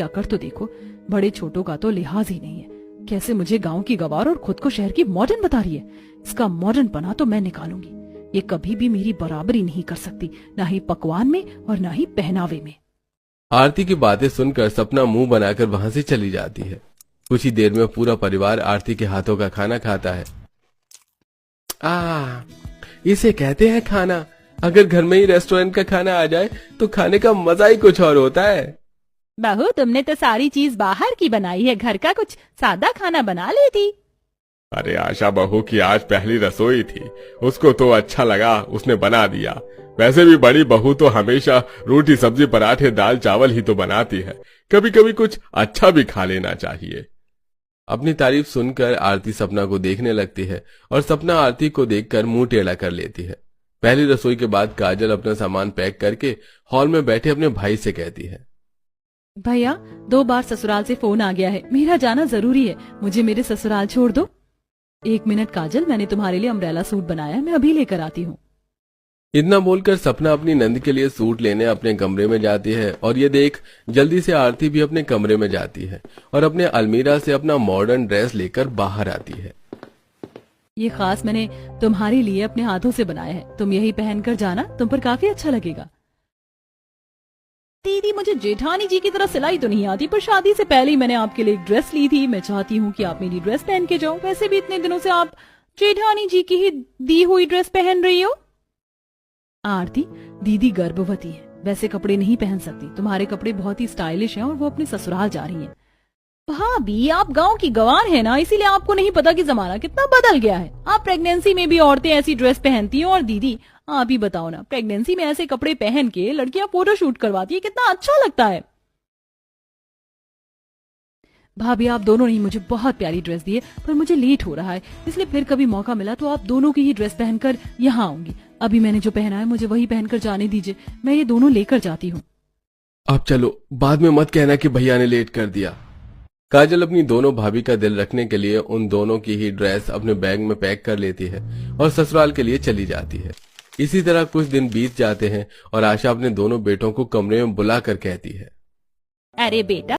आकर तो देखो, बड़े छोटों का तो लिहाज ही नहीं है। कैसे मुझे गांव की गवार और खुद को शहर की मॉडर्न बता रही है। इसका मॉडर्न पना तो मैं निकालूंगी। ये कभी भी मेरी बराबरी नहीं कर सकती, ना ही पकवान में और ना ही पहनावे में। आरती की बातें सुनकर सपना मुंह बनाकर वहां से चली जाती है। कुछ ही देर में पूरा परिवार आरती के हाथों का खाना खाता है। इसे कहते हैं खाना। अगर घर में ही रेस्टोरेंट का खाना आ जाए तो खाने का मजा ही कुछ और होता है। बहू, तुमने तो सारी चीज बाहर की बनाई है, घर का कुछ सादा खाना बना लेती। अरे आशा बहू की आज पहली रसोई थी, उसको तो अच्छा लगा, उसने बना दिया। वैसे भी बड़ी बहू तो हमेशा रोटी सब्जी पराठे दाल चावल ही तो बनाती है, कभी कभी कुछ अच्छा भी खा लेना चाहिए। अपनी तारीफ सुनकर आरती सपना को देखने लगती है और सपना आरती को देखकर मुंह टेढ़ा कर लेती है। पहली रसोई के बाद काजल अपना सामान पैक करके हॉल में बैठे अपने भाई से कहती है, भैया, 2 बार ससुराल से फोन आ गया है, मेरा जाना जरूरी है, मुझे मेरे ससुराल छोड़ दो। 1 मिनट काजल, मैंने तुम्हारे लिए अम्ब्रेला सूट बनाया है, मैं अभी लेकर आती हूँ। इतना बोलकर सपना अपनी नंद के लिए सूट लेने अपने कमरे में जाती है और ये देख जल्दी से आरती भी अपने कमरे में जाती है और अपने अलमीरा से अपना मॉडर्न ड्रेस लेकर बाहर आती है। ये खास मैंने तुम्हारे लिए अपने हाथों से बनाया है, तुम यही पहनकर जाना, तुम पर काफी अच्छा लगेगा। दीदी, मुझे जेठानी जी की तरह सिलाई तो नहीं आती, पर शादी से पहले ही मैंने आपके लिए एक ड्रेस ली थी। मैं चाहती हूँ कि आप मेरी ड्रेस पहन के जाओ। वैसे भी इतने दिनों से आप जेठानी जी की ही दी हुई ड्रेस पहन रही हो। आरती, दीदी गर्भवती है, वैसे कपड़े नहीं पहन सकती। तुम्हारे कपड़े बहुत ही स्टाइलिश हैं और वो अपने ससुराल जा रही हैं। भाभी, आप गांव की गवार है ना, इसीलिए आपको नहीं पता कि जमाना कितना बदल गया है। आप प्रेगनेंसी में भी औरतें ऐसी ड्रेस पहनती हैं, और दीदी आप ही बताओ ना, प्रेगनेंसी में ऐसे कपड़े पहन के लड़कियां फोटो शूट करवाती है, कितना अच्छा लगता है। भाभी, आप दोनों ने मुझे बहुत प्यारी ड्रेस दी है, पर मुझे लेट हो रहा है, इसलिए फिर कभी मौका मिला तो आप दोनों की ही ड्रेस पहनकर यहाँ आऊंगी। अभी मैंने जो पहना है मुझे वही पहनकर जाने दीजिए, मैं ये दोनों लेकर जाती हूँ। अब चलो, बाद में मत कहना कि भैया ने लेट कर दिया। काजल अपनी दोनों भाभी का दिल रखने के लिए उन दोनों की ही ड्रेस अपने बैग में पैक कर लेती है और ससुराल के लिए चली जाती है। इसी तरह कुछ दिन बीत जाते हैं और आशा अपने दोनों बेटों को कमरे में बुलाकर कहती है, अरे बेटा,